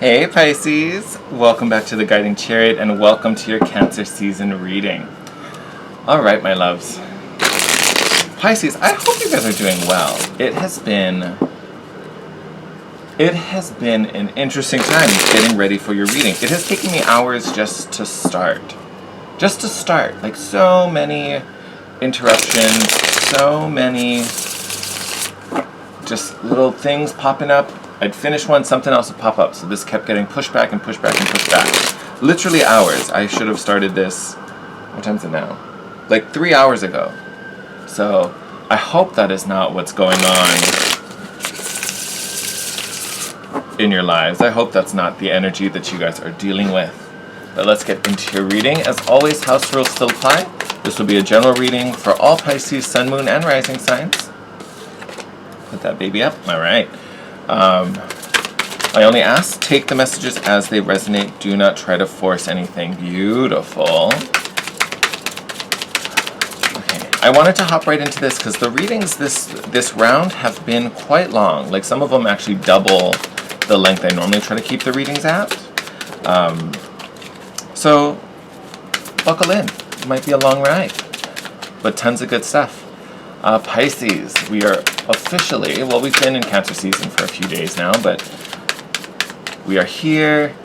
Hey Pisces, welcome back to the Guiding Chariot and welcome to your Cancer season reading. Alright my loves, Pisces, I hope you guys are doing well. It has been an interesting time getting ready for your reading. It has taken me hours just to start, like so many interruptions, so many just little things popping up. I'd finish one, something else would pop up. So this kept getting pushed back and pushed back and pushed back. Literally hours. I should have started this, what time is it now? Like 3 hours ago. So I hope that is not what's going on in your lives. I hope that's not the energy that you guys are dealing with. But let's get into your reading. As always, house rules still apply. This will be a general reading for all Pisces, Sun, Moon, and Rising signs. Put that baby up. All right. I only ask, take the messages as they resonate. Do not try to force anything. Beautiful. Okay. I wanted to hop right into this because the readings this round have been quite long. Like some of them actually double the length I normally try to keep the readings at. So buckle in. It might be a long ride, but tons of good stuff. Pisces, we are officially, well, we've been in Cancer season for a few days now, but we are here.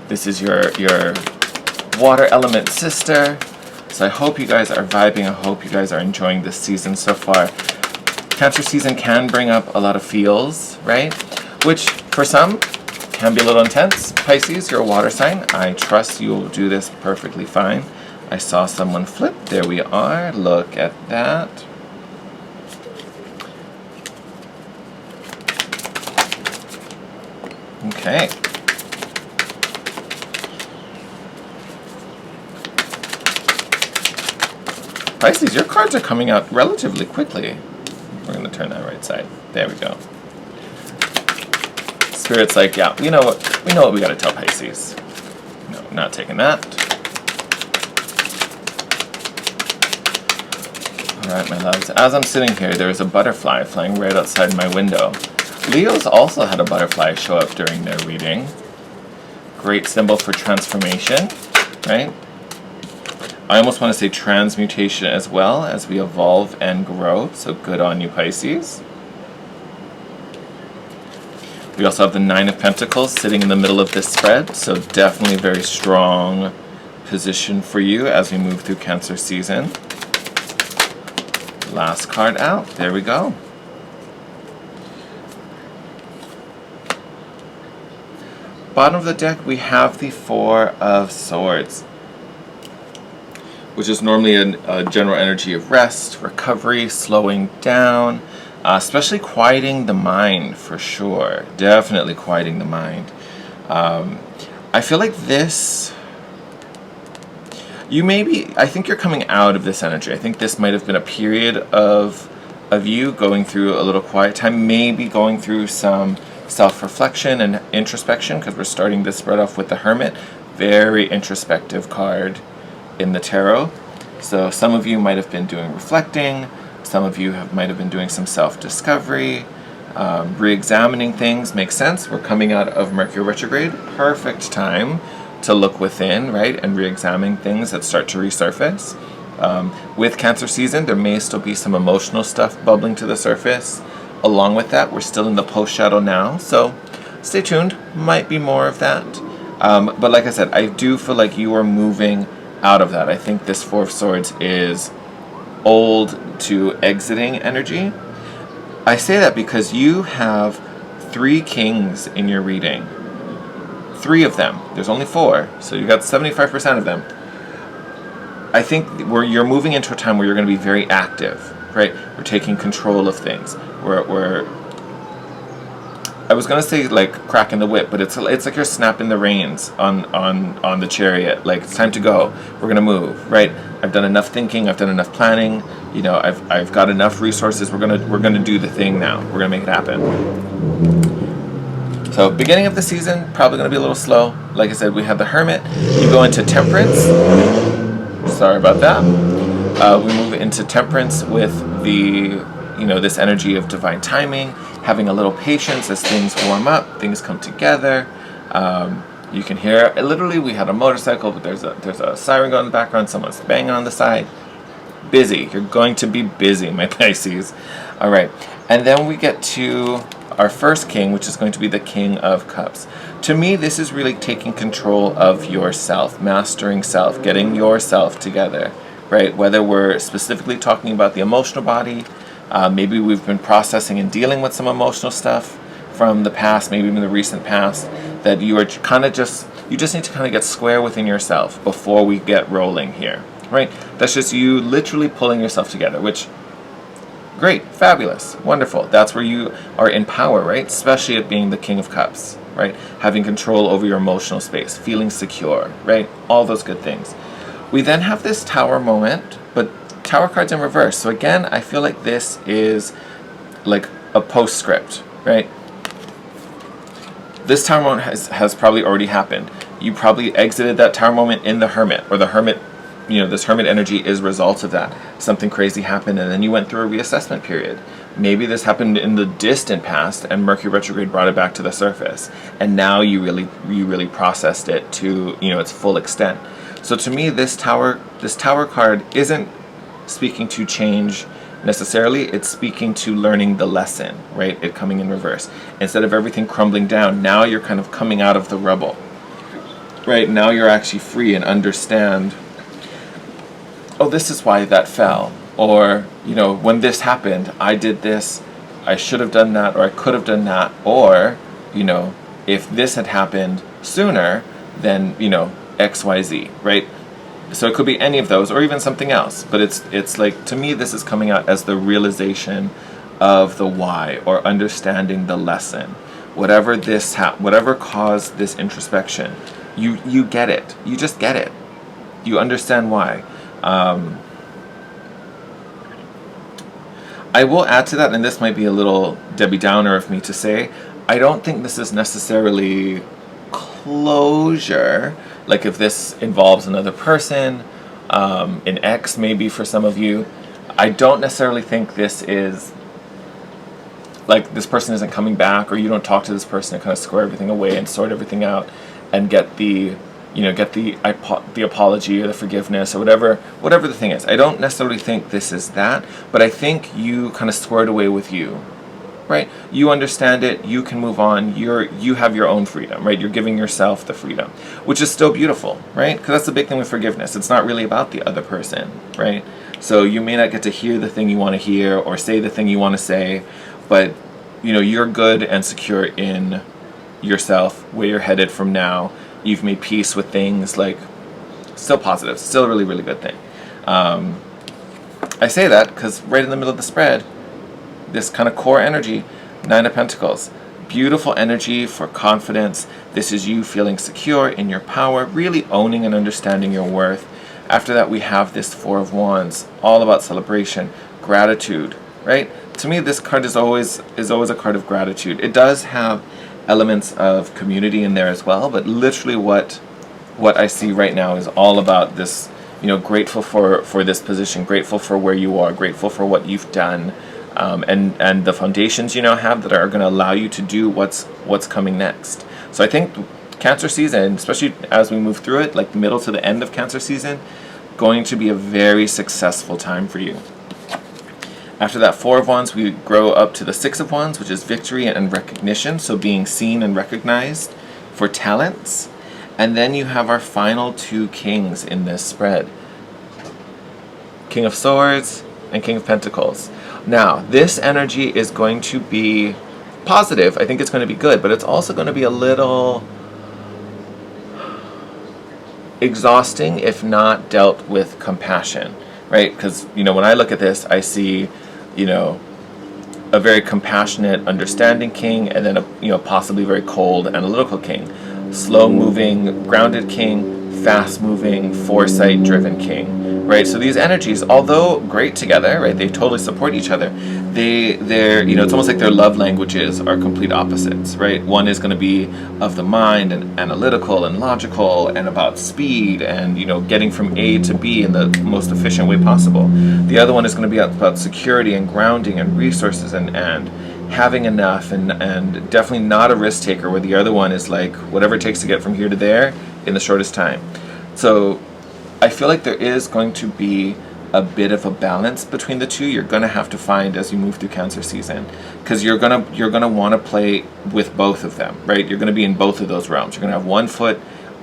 This is your water element sister. So I hope you guys are vibing. I hope you guys are enjoying this season so far. Cancer season can bring up a lot of feels, right? Which for some can be a little intense. Pisces, you're a water sign. I trust you will do this perfectly fine. I saw someone flip. There we are. Look at that. Okay. Pisces, your cards are coming out relatively quickly. We're going to turn that right side. There we go. Spirit's like, yeah, we know what we got to tell Pisces. No, not taking that. All right, my loves. As I'm sitting here, there is a butterfly flying right outside my window. Leos also had a butterfly show up during their reading. Great symbol for transformation, right? I almost want to say transmutation as well as we evolve and grow. So good on you, Pisces. We also have the Nine of Pentacles sitting in the middle of this spread. So definitely very strong position for you as we move through Cancer season. Last card out. There we go. Bottom of the deck, we have the Four of Swords, which is normally a general energy of rest, recovery, slowing down, especially quieting the mind for sure. Definitely quieting the mind. I feel like this, I think you're coming out of this energy. I think this might have been a period of you going through a little quiet time, maybe going through some self-reflection and introspection, because we're starting this spread off with the Hermit. Very introspective card in the tarot. So some of you might have been doing reflecting, some of you might have been doing some self-discovery, re-examining things. Makes sense. We're coming out of Mercury retrograde. Perfect time to look within, right, and re-examine things that start to resurface. With Cancer season, there may still be some emotional stuff bubbling to the surface. Along with that, we're still in the post-shadow now, so stay tuned. Might be more of that. But like I said, I do feel like you are moving out of that. I think this Four of Swords is old to exiting energy. I say that because you have 3 kings in your reading. 3 of them. There's only 4, so you got 75% of them. I think you're moving into a time where you're going to be very active. Right, we're taking control of things. I was gonna say like cracking the whip, but it's like you're snapping the reins on the chariot. Like it's time to go. We're gonna move. Right. I've done enough thinking. I've done enough planning. You know, I've got enough resources. We're gonna do the thing now. We're gonna make it happen. So beginning of the season probably gonna be a little slow. Like I said, we have the Hermit. You go into Temperance. Sorry about that. We move into Temperance with this energy of divine timing, having a little patience as things warm up, things come together. You can hear, literally we had a motorcycle, but there's a siren going in the background, someone's banging on the side. Busy. You're going to be busy, my Pisces. All right. And then we get to our first king, which is going to be the King of Cups. To me, this is really taking control of yourself, mastering self, getting yourself together, right? Whether we're specifically talking about the emotional body, maybe we've been processing and dealing with some emotional stuff from the past, maybe even the recent past, that you are kind of you just need to kind of get square within yourself before we get rolling here, right? That's just you literally pulling yourself together, which, great, fabulous, wonderful. That's where you are in power, right? Especially at being the King of Cups, right? Having control over your emotional space, feeling secure, right? All those good things. We then have this Tower moment, but Tower card's in reverse. So again, I feel like this is like a postscript, right? This Tower moment has probably already happened. You probably exited that Tower moment in the Hermit, or the Hermit, this Hermit energy is a result of that. Something crazy happened, and then you went through a reassessment period. Maybe this happened in the distant past, and Mercury retrograde brought it back to the surface, and now you really processed it to its full extent. So to me, this Tower card isn't speaking to change necessarily, it's speaking to learning the lesson, right? It coming in reverse. Instead of everything crumbling down, now you're kind of coming out of the rubble, right? Now you're actually free and understand, oh, this is why that fell. Or, when this happened, I did this, I should have done that, or I could have done that. Or, if this had happened sooner, then, XYZ, right? So it could be any of those, or even something else. But it's like, to me, this is coming out as the realization of the why, or understanding the lesson. Whatever caused this introspection, you get it. You just get it. You understand why. I will add to that, and this might be a little Debbie Downer of me to say, I don't think this is necessarily closure. Like if this involves another person, an ex maybe for some of you, I don't necessarily think this is like this person isn't coming back, or you don't talk to this person and kind of square everything away and sort everything out and get the apology or the forgiveness or whatever the thing is. I don't necessarily think this is that, but I think you kind of squared away with you, right? You understand it, you can move on, you have your own freedom, right? You're giving yourself the freedom, which is still beautiful, right? Because that's the big thing with forgiveness. It's not really about the other person, right? So you may not get to hear the thing you want to hear or say the thing you want to say, but you're good and secure in yourself, where you're headed from now. You've made peace with things, like, still positive, still a really, really good thing. I say that because right in the middle of the spread, this kind of core energy, 9 of Pentacles, beautiful energy for confidence. This is you feeling secure in your power, really owning and understanding your worth. After that, we have this 4 of Wands, all about celebration, gratitude, right? To me, this card is always a card of gratitude. It does have elements of community in there as well, but literally what I see right now is all about this, grateful for this position, grateful for where you are, grateful for what you've done, and the foundations you now have that are going to allow you to do what's coming next. So I think Cancer season, especially as we move through it, like the middle to the end of Cancer season, going to be a very successful time for you. After that 4 of Wands, we grow up to the 6 of Wands, which is victory and recognition, so being seen and recognized for talents. And then you have our final 2 kings in this spread. King of Swords and King of Pentacles. Now, this energy is going to be positive. I think it's going to be good, but it's also going to be a little exhausting if not dealt with compassion, right? Because, when I look at this, I see a very compassionate, understanding king, and then a possibly very cold, analytical king. Slow-moving, grounded king, fast-moving, foresight-driven king, right? So these energies, although great together, right, they totally support each other, they're it's almost like their love languages are complete opposites, right? One is going to be of the mind and analytical and logical and about speed and, getting from A to B in the most efficient way possible. The other one is going to be about security and grounding and resources and having enough, and definitely not a risk taker, where the other one is like whatever it takes to get from here to there in the shortest time. So I feel like there is going to be a bit of a balance between the two. You're going to have to find as you move through Cancer season, because you're gonna want to play with both of them, right? You're going to be in both of those realms. You're going to have one foot,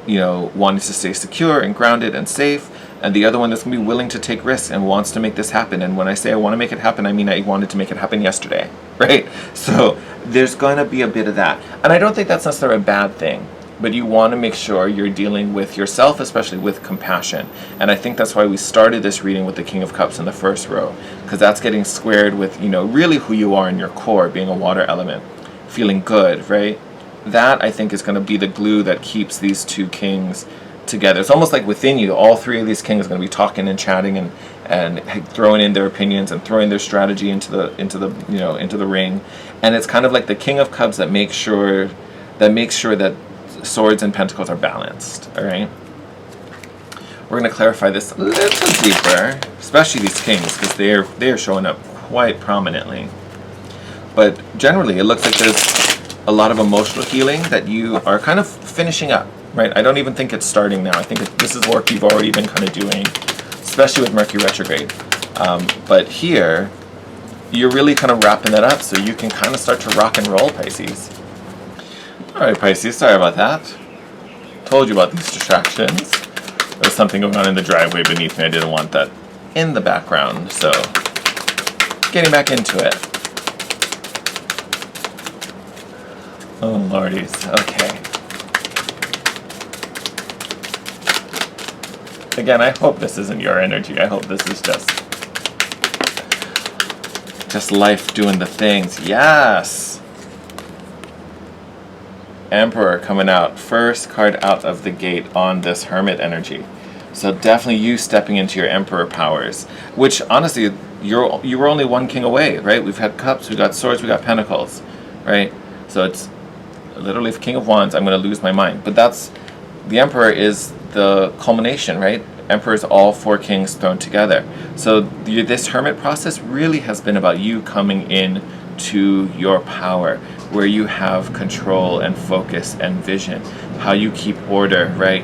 you know, wanting to stay secure and grounded and safe, and the other one that's going to be willing to take risks and wants to make this happen. And when I say I want to make it happen, I mean I wanted to make it happen yesterday, right? So there's going to be a bit of that. And I don't think that's necessarily a bad thing, but you want to make sure you're dealing with yourself, especially with compassion. And I think that's why we started this reading with the King of Cups in the first row, because that's getting squared with, you know, really who you are in your core, being a water element, feeling good, right? That, I think, is going to be the glue that keeps these two kings together. It's almost like within you, all three of these kings are going to be talking and chatting and throwing in their opinions and throwing their strategy into the ring. And it's kind of like the King of Cups that makes sure that swords and pentacles are balanced. All right. We're going to clarify this a little deeper, especially these kings, because they are showing up quite prominently. But generally, it looks like there's a lot of emotional healing that you are kind of finishing up. Right, I don't even think it's starting now. I think this is work you've already been kind of doing, especially with Mercury retrograde. But here, you're really kind of wrapping that up so you can kind of start to rock and roll, Pisces. All right, Pisces, sorry about that. Told you about these distractions. There was something going on in the driveway beneath me. I didn't want that in the background, so getting back into it. Oh, lordies. Okay. Again, I hope this isn't your energy. I hope this is just life doing the things. Yes! Emperor coming out. First card out of the gate on this Hermit energy. So definitely you stepping into your Emperor powers. Which, honestly, you were only one king away, right? We've had Cups, we've got Swords, we've got Pentacles, right? So it's literally King of Wands, I'm going to lose my mind. But the Emperor is the culmination, right? Emperor is all four kings thrown together. So this Hermit process really has been about you coming in to your power, where you have control and focus and vision, how you keep order, right?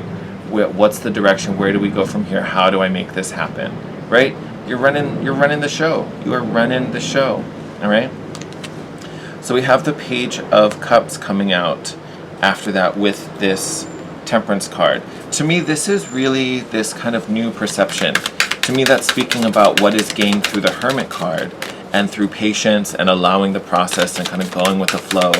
What's the direction? Where do we go from here? How do I make this happen? Right? You're running the show. You are running the show. All right? So we have the Page of Cups coming out after that with this Temperance card. To me, this is really this kind of new perception. To me, that's speaking about what is gained through the Hermit card and through patience and allowing the process and kind of going with the flow.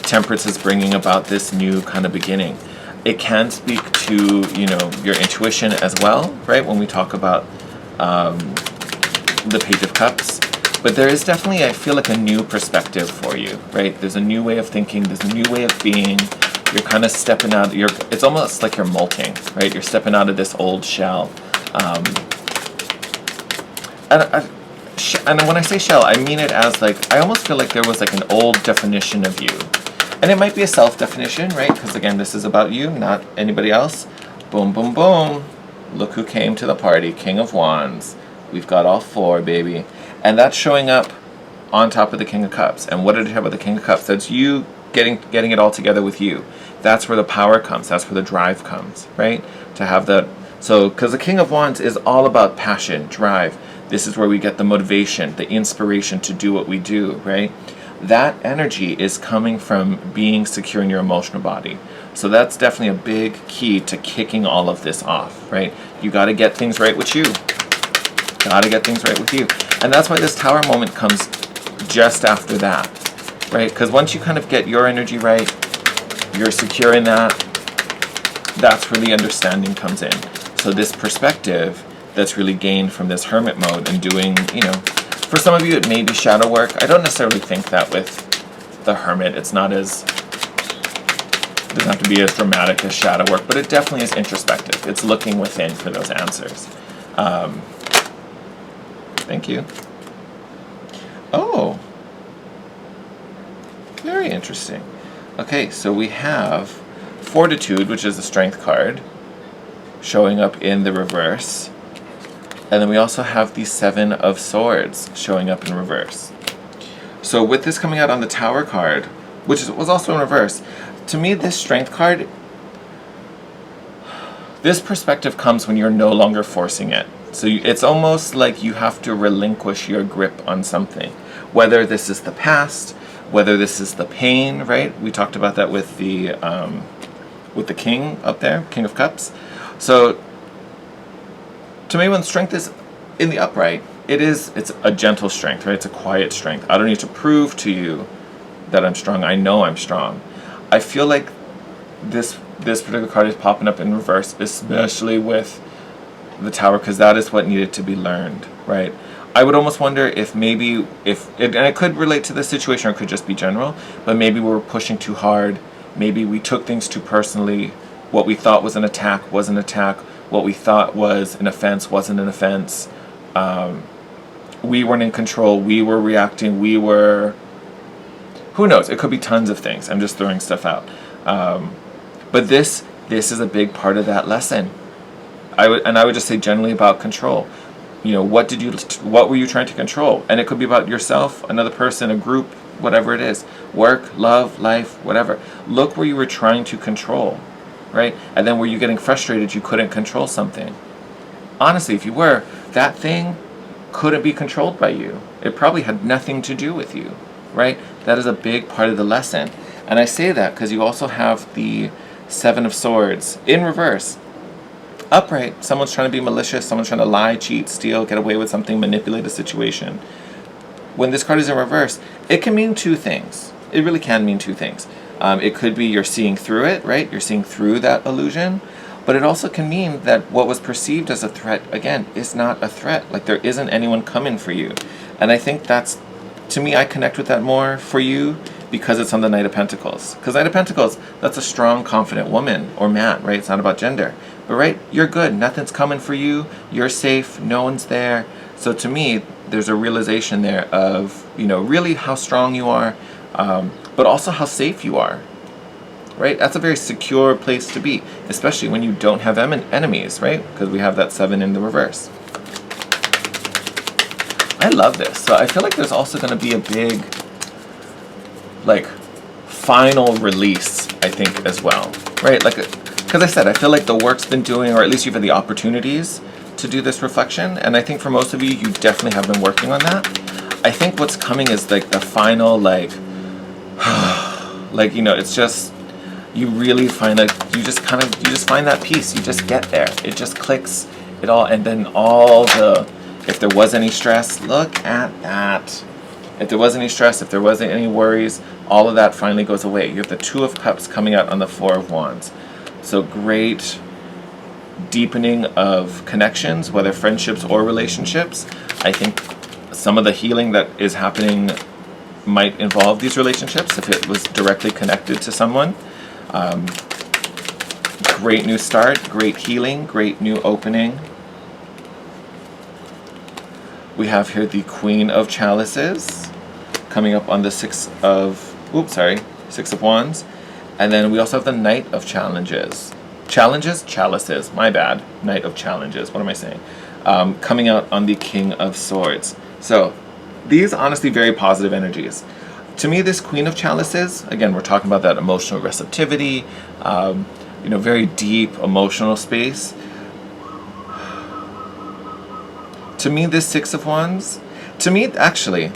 Temperance is bringing about this new kind of beginning. It can speak to, you know, your intuition as well, right? When we talk about the Page of Cups. But there is definitely, I feel like, a new perspective for you, right? There's a new way of thinking. There's a new way of being. You're kind of stepping out. It's almost like you're molting, right? You're stepping out of this old shell. And when I say shell, I mean it as like, I almost feel like there was like an old definition of you. And it might be a self-definition, right? Because again, this is about you, not anybody else. Boom, boom, boom. Look who came to the party, King of Wands. We've got all four, baby. And that's showing up on top of the King of Cups. And what did it have with the King of Cups? That's you getting it all together with you. That's where the power comes. That's where the drive comes, right? To have that. So, because the King of Wands is all about passion, drive. This is where we get the motivation, the inspiration to do what we do, right? That energy is coming from being secure in your emotional body. So that's definitely a big key to kicking all of this off, right? You got to get things right with you. Got to get things right with you. And that's why this Tower moment comes just after that, right? Because once you kind of get your energy right, you're secure in that, that's where the understanding comes in. So this perspective that's really gained from this Hermit mode and doing, you know, for some of you it may be shadow work. I don't necessarily think that with the Hermit. It's not as, it doesn't have to be as dramatic as shadow work, but it definitely is introspective. It's looking within for those answers. Thank you. Oh, very interesting. Okay, so we have Fortitude, which is the Strength card, showing up in the reverse. And then we also have the Seven of Swords showing up in reverse. So with this coming out on the Tower card, which was also in reverse, to me this Strength card, this perspective comes when you're no longer forcing it. So it's almost like you have to relinquish your grip on something. Whether this is the past, whether this is the pain, right? We talked about that with the King up there, King of Cups. So to me, when strength is in the upright, it's a gentle strength, right? It's a quiet strength. I don't need to prove to you that I'm strong. I know I'm strong. I feel like this particular card is popping up in reverse, especially with the Tower, because that is what needed to be learned, right? I would almost wonder if maybe, and it could relate to the situation or it could just be general, but maybe we were pushing too hard. Maybe we took things too personally. What we thought was an attack was an attack. What we thought was an offense wasn't an offense. We weren't in control. We were reacting. Who knows? It could be tons of things. I'm just throwing stuff out. But this is a big part of that lesson. I would just say generally about control. You know, what were you trying to control? And it could be about yourself, another person, a group, whatever it is. Work, love, life, whatever. Look where you were trying to control, right? And then were you getting frustrated you couldn't control something? Honestly, if you were, that thing couldn't be controlled by you. It probably had nothing to do with you, right? That is a big part of the lesson. And I say that because you also have the Seven of Swords in reverse. Upright, someone's trying to be malicious, someone's trying to lie, cheat, steal, get away with something, manipulate a situation. When this card is in reverse, it can mean two things. It really can mean two things. It could be you're seeing through it, right? You're seeing through that illusion. But it also can mean that what was perceived as a threat, again, is not a threat. Like there isn't anyone coming for you. And I think to me, I connect with that more for you because it's on the Knight of Pentacles. Because Knight of Pentacles, that's a strong, confident woman or man, right? It's not about gender. But right, you're good. Nothing's coming for you. You're safe. No one's there. So to me, there's a realization there of, really how strong you are, but also how safe you are. Right? That's a very secure place to be, especially when you don't have enemies, right? Because we have that 7 in the reverse. I love this. So I feel like there's also going to be a big, final release, I think, as well. Right? Because I said, I feel like the work's been doing, or at least you've had the opportunities to do this reflection. And I think for most of you, you definitely have been working on that. I think what's coming is the final, it's just, you really find that you just find that peace. You just get there. It just clicks it all. And then if there was any stress, look at that. If there was any stress, if there wasn't any worries, all of that finally goes away. You have the Two of Cups coming out on the Four of Wands. So great deepening of connections, whether friendships or relationships. I think some of the healing that is happening might involve these relationships if it was directly connected to someone. Great new start, great healing, great new opening. We have here the Queen of Chalices coming up on the Six of Wands. And then we also have the Knight of Challenges. Chalices, my bad. Knight of Challenges, what am I saying? Coming out on the King of Swords. So these honestly very positive energies. To me, this Queen of Chalices, again, we're talking about that emotional receptivity, very deep emotional space. To me, this Six of Wands, actually,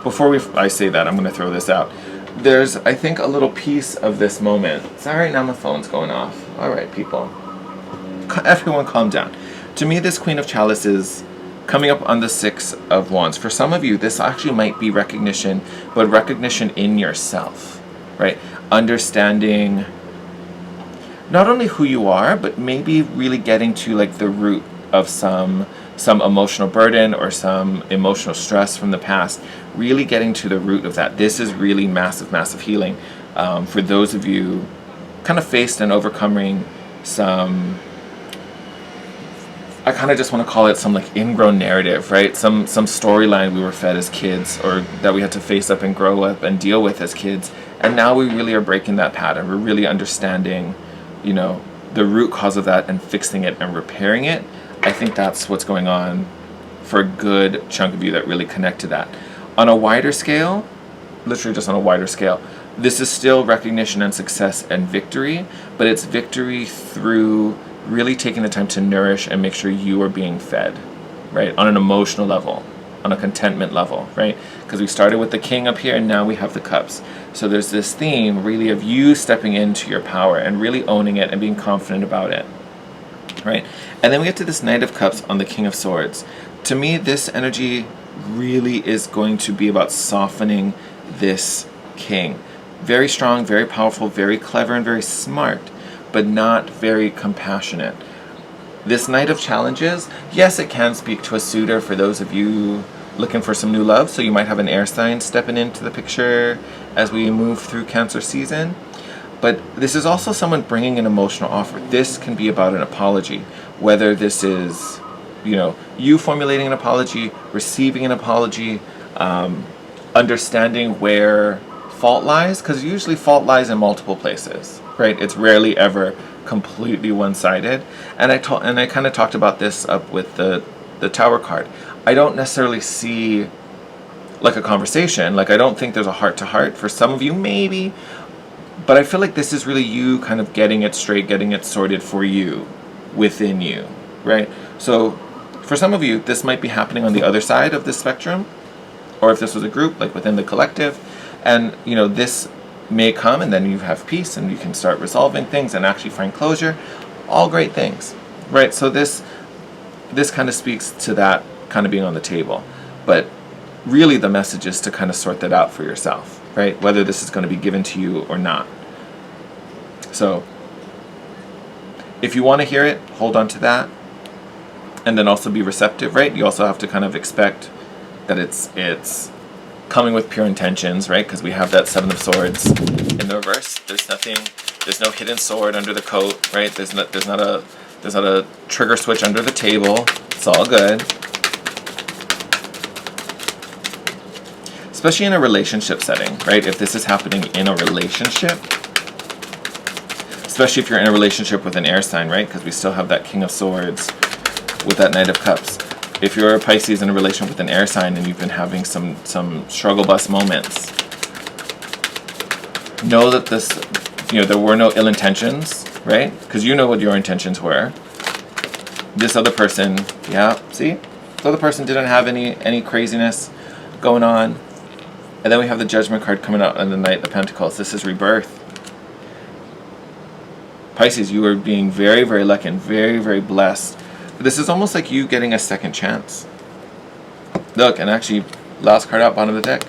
before I say that, I'm going to throw this out. There's, I think, a little piece of this moment. Sorry, now my phone's going off. All right, people. Everyone calm down. To me, this Queen of Chalices coming up on the Six of Wands. For some of you, this actually might be recognition, but recognition in yourself, right? Understanding not only who you are, but maybe really getting to the root of some emotional burden or some emotional stress from the past, really getting to the root of that. This is really massive, massive healing. For those of you kind of faced and overcoming some, I kind of just want to call it some ingrown narrative, right? Some storyline we were fed as kids or that we had to face up and grow up and deal with as kids. And now we really are breaking that pattern. We're really understanding, the root cause of that and fixing it and repairing it. I think that's what's going on for a good chunk of you that really connect to that. On a wider scale, literally just on a wider scale, this is still recognition and success and victory, but it's victory through really taking the time to nourish and make sure you are being fed, right? On an emotional level, on a contentment level, right? Because we started with the king up here and now we have the cups. So there's this theme really of you stepping into your power and really owning it and being confident about it, right? And then we get to this Knight of Cups on the King of Swords. To me, this energy really is going to be about softening this king. Very strong, very powerful, very clever, and very smart, but not very compassionate. This Knight of Challenges, yes, it can speak to a suitor for those of you looking for some new love, so you might have an air sign stepping into the picture as we move through Cancer season. But this is also someone bringing an emotional offer. This can be about an apology, whether this is, you formulating an apology, receiving an apology, understanding where fault lies, because usually fault lies in multiple places, right? It's rarely ever completely one-sided. And I kind of talked about this up with the Tower card. I don't necessarily see like a conversation. Like, I don't think there's a heart-to-heart. For some of you, maybe. But I feel like this is really you kind of getting it straight, getting it sorted for you, within you, right? So for some of you, this might be happening on the other side of this spectrum, or if this was a group, like within the collective, and this may come and then you have peace and you can start resolving things and actually find closure. All great things, right? So this kind of speaks to that kind of being on the table. But really the message is to kind of sort that out for yourself, right? Whether this is going to be given to you or not. So if you want to hear it, hold on to that. And then also be receptive, right? You also have to kind of expect that it's coming with pure intentions, right? Because we have that Seven of Swords in the reverse. There's no hidden sword under the coat, right? There's not a trigger switch under the table. It's all good. Especially in a relationship setting, right? If this is happening in a relationship, especially if you're in a relationship with an air sign, right? Because we still have that King of Swords with that Knight of Cups. If you're a Pisces in a relationship with an air sign and you've been having some struggle bus moments, know that this, there were no ill intentions, right? Because you know what your intentions were. This other person, this other person didn't have any craziness going on. And then we have the Judgment card coming out on the Knight of Pentacles. This is rebirth. Pisces, you are being very, very lucky and very, very blessed. This is almost like you getting a second chance. Look, and actually, last card out, bottom of the deck.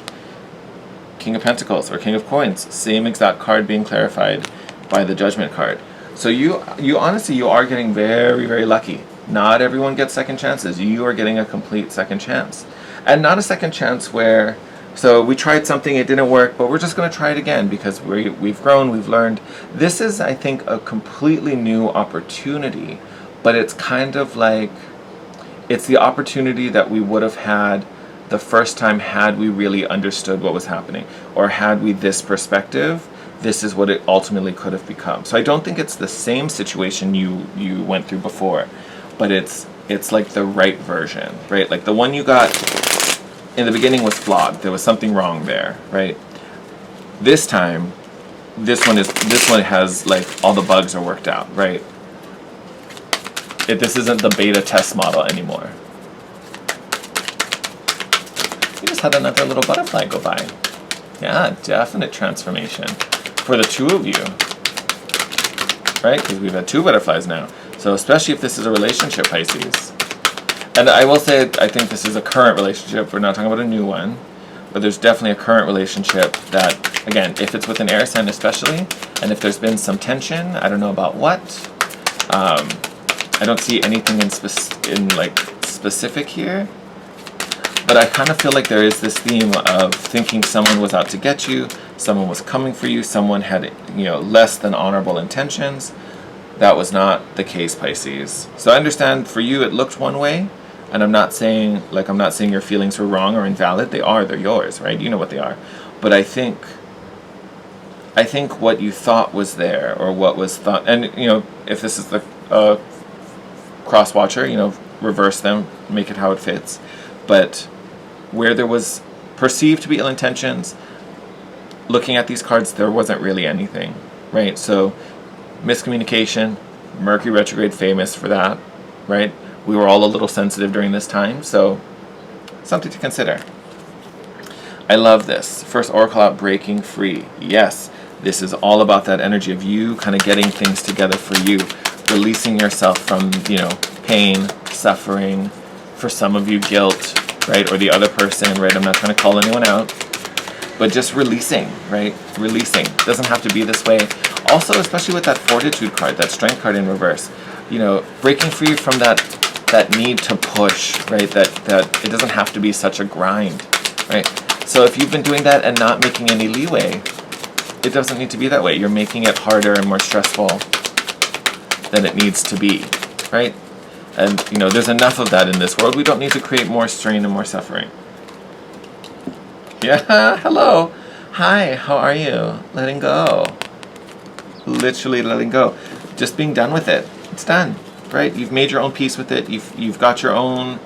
King of Pentacles, or King of Coins. Same exact card being clarified by the Judgment card. So you honestly, you are getting very, very lucky. Not everyone gets second chances. You are getting a complete second chance. And not a second chance where, so we tried something, it didn't work, but we're just going to try it again because we've grown, we've learned. This is, I think, a completely new opportunity. But it's kind of like, it's the opportunity that we would have had the first time had we really understood what was happening. Or had we this perspective, this is what it ultimately could have become. So I don't think it's the same situation you went through before. But it's like the right version, right? Like the one you got in the beginning was flawed. There was something wrong there, right? This time, this one has like all the bugs are worked out, right? This isn't the beta test model anymore. We just had another little butterfly go by. Yeah, definite transformation for the two of you, right? Because we've had two butterflies now. So especially if this is a relationship, Pisces. And I will say, I think this is a current relationship. We're not talking about a new one. But there's definitely a current relationship that, again, if it's with an air sign especially, and if there's been some tension, I don't know about what. I don't see anything in specific here, but I kind of feel like there is this theme of thinking someone was out to get you, someone was coming for you, someone had less than honorable intentions. That was not the case, Pisces. So I understand for you it looked one way, and I'm not saying your feelings were wrong or invalid. They're yours, right? You know what they are. But I think what you thought was there, or what was thought, and if this is the cross watcher, reverse them, make it how it fits. But where there was perceived to be ill intentions, looking at these cards, there wasn't really anything, right? So miscommunication, Mercury retrograde famous for that, right? We were all a little sensitive during this time, so something to consider. I love this. First oracle out, breaking free. Yes, this is all about that energy of you kind of getting things together for you, releasing yourself from, pain, suffering, for some of you guilt, right? Or the other person, right? I'm not trying to call anyone out, but just releasing, right? Releasing. It doesn't have to be this way. Also, especially with that fortitude card, that strength card in reverse, breaking free from that need to push, right? That it doesn't have to be such a grind, right? So if you've been doing that and not making any leeway, it doesn't need to be that way. You're making it harder and more stressful than it needs to be, right? And, there's enough of that in this world. We don't need to create more strain and more suffering. Yeah, hello. Hi, how are you? Letting go. Literally letting go. Just being done with it. It's done, right? You've made your own peace with it. You've got your own,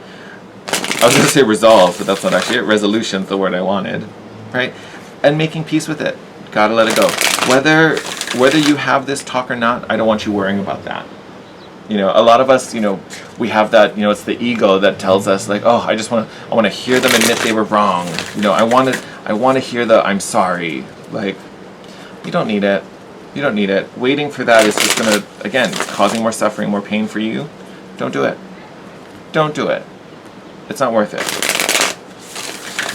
I was going to say resolve, but that's not actually it. Resolution's the word I wanted, right? And making peace with it. Gotta let it go. Whether you have this talk or not, I don't want you worrying about that. A lot of us, we have that, it's the ego that tells us like, oh, I want to hear them admit they were wrong. I want to hear the I'm sorry. Like, you don't need it. You don't need it. Waiting for that is just going to, again, causing more suffering, more pain for you. Don't do it. Don't do it. It's not worth it.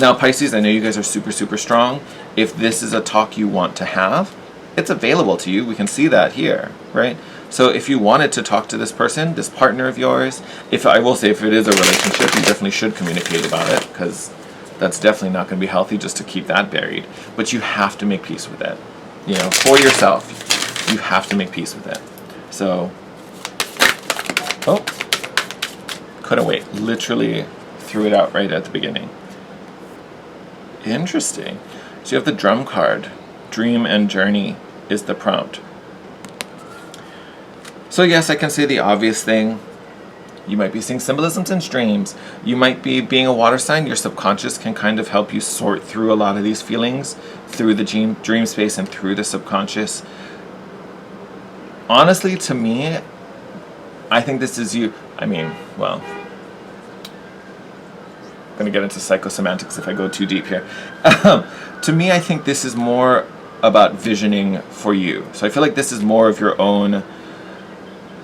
Now, Pisces, I know you guys are super, super strong. If this is a talk you want to have, it's available to you. We can see that here, right? So if you wanted to talk to this person, this partner of yours, if it is a relationship, you definitely should communicate about it, because that's definitely not going to be healthy just to keep that buried. But you have to make peace with it. For yourself, you have to make peace with it. So, couldn't wait. Literally threw it out right at the beginning. Interesting. So you have the drum card. Dream and journey is the prompt. So yes, I can say the obvious thing. You might be seeing symbolisms in dreams. You might be, being a water sign, your subconscious can kind of help you sort through a lot of these feelings through the dream space and through the subconscious. Honestly, to me, I think this is you. I'm going to get into psychosemantics if I go too deep here. To me, I think this is more about visioning for you. So I feel like this is more of your own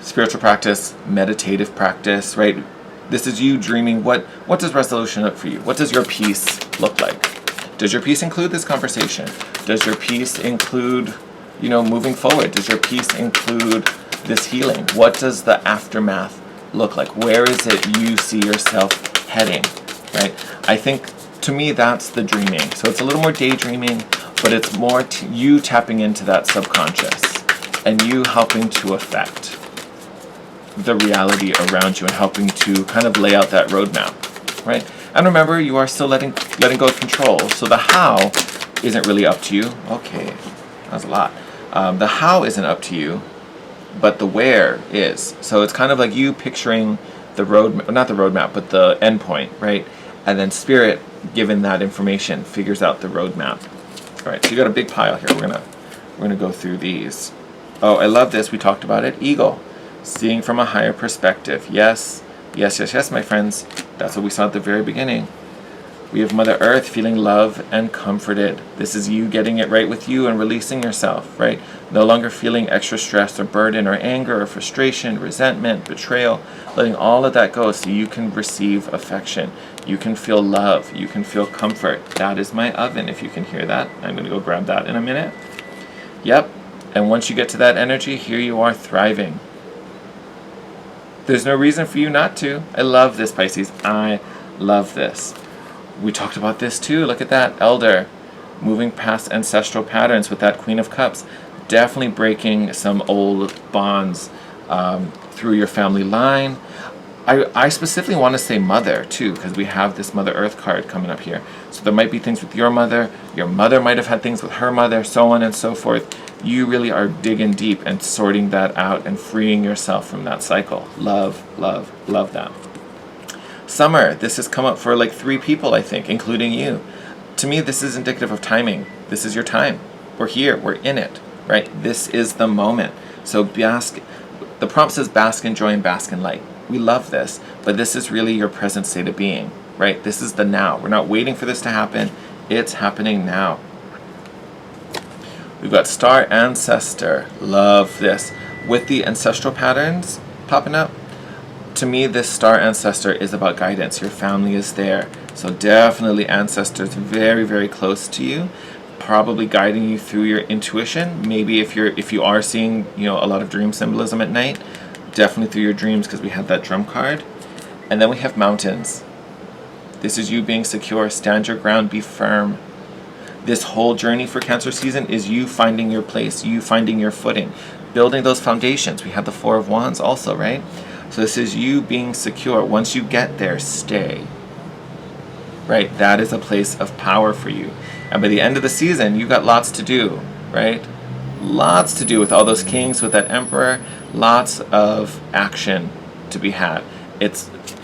spiritual practice, meditative practice, right? This is you dreaming. What does resolution look for you? What does your peace look like? Does your peace include this conversation? Does your peace include, moving forward? Does your peace include this healing? What does the aftermath look like? Where is it you see yourself heading, right? I think, to me, that's the dreaming. So it's a little more daydreaming, but it's more you tapping into that subconscious and you helping to affect the reality around you and helping to kind of lay out that roadmap, right? And remember, you are still letting go of control. So the how isn't really up to you. Okay, that was a lot. The how isn't up to you, but the where is. So it's kind of like you picturing the road, not the roadmap, but the endpoint, right? And then spirit, given that information, figures out the roadmap. All right, so you got a big pile here. We're gonna go through these. Oh, I love this. We talked about it. Eagle. Seeing from a higher perspective. Yes, my friends. That's what we saw at the very beginning. We have Mother Earth feeling love and comforted. This is you getting it right with you and releasing yourself, right? No longer feeling extra stress or burden or anger or frustration, resentment, betrayal. Letting all of that go so you can receive affection. You can feel love. You can feel comfort. That is my oven, if you can hear that. I'm going to go grab that in a minute. Yep. And once you get to that energy, here you are thriving. There's no reason for you not to. I love this, Pisces. I love this. We talked about this too. Look at that. Elder. Moving past ancestral patterns with that Queen of Cups. Definitely breaking some old bonds through your family line. I specifically want to say mother too, because we have this Mother Earth card coming up here. So there might be things with your mother might have had things with her mother, so on and so forth. You really are digging deep and sorting that out and freeing yourself from that cycle. Love, love, love that. Summer, this has come up for like 3 people, I think, including you. to me, this is indicative of timing. This is your time. We're here. We're in it, right? This is the moment. So the prompt says bask in joy and bask in light. We love this, but this is really your present state of being, right? This is the now. We're not waiting for this to happen. It's happening now. We've got Star Ancestor. Love this. With the ancestral patterns popping up, to me, this Star Ancestor is about guidance. Your family is there. So definitely ancestors very, very close to you, probably guiding you through your intuition. Maybe if you are seeing, a lot of dream symbolism at night, definitely through your dreams, because we had that drum card. And then we have mountains. This is you being secure. Stand your ground. Be firm. This whole journey for Cancer season is you finding your place, you finding your footing, building those foundations. We have the Four of Wands also, right? So this is you being secure. Once you get there, stay. Right? That is a place of power for you. And by the end of the season, you've got lots to do, right? Lots to do with all those kings, with that emperor, lots of action to be had.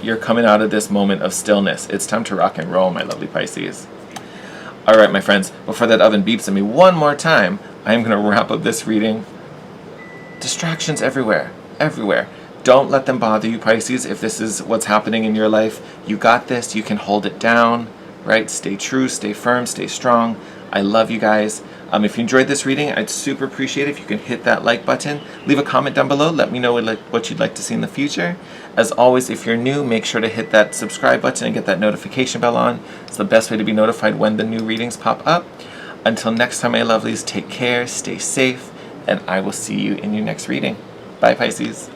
You're coming out of this moment of stillness. It's time to rock and roll, my lovely Pisces. All right, my friends, before that oven beeps at me one more time, I am going to wrap up this reading. Distractions everywhere, everywhere. Don't let them bother you, Pisces. If this is what's happening in your life, you got this. You can hold it down, right? Stay true, stay firm, stay strong. I love you guys. If you enjoyed this reading, I'd super appreciate it if you can hit that like button. Leave a comment down below. Let me know what you'd like to see in the future. As always, if you're new, make sure to hit that subscribe button and get that notification bell on. It's the best way to be notified when the new readings pop up. Until next time, my lovelies, take care, stay safe, and I will see you in your next reading. Bye, Pisces.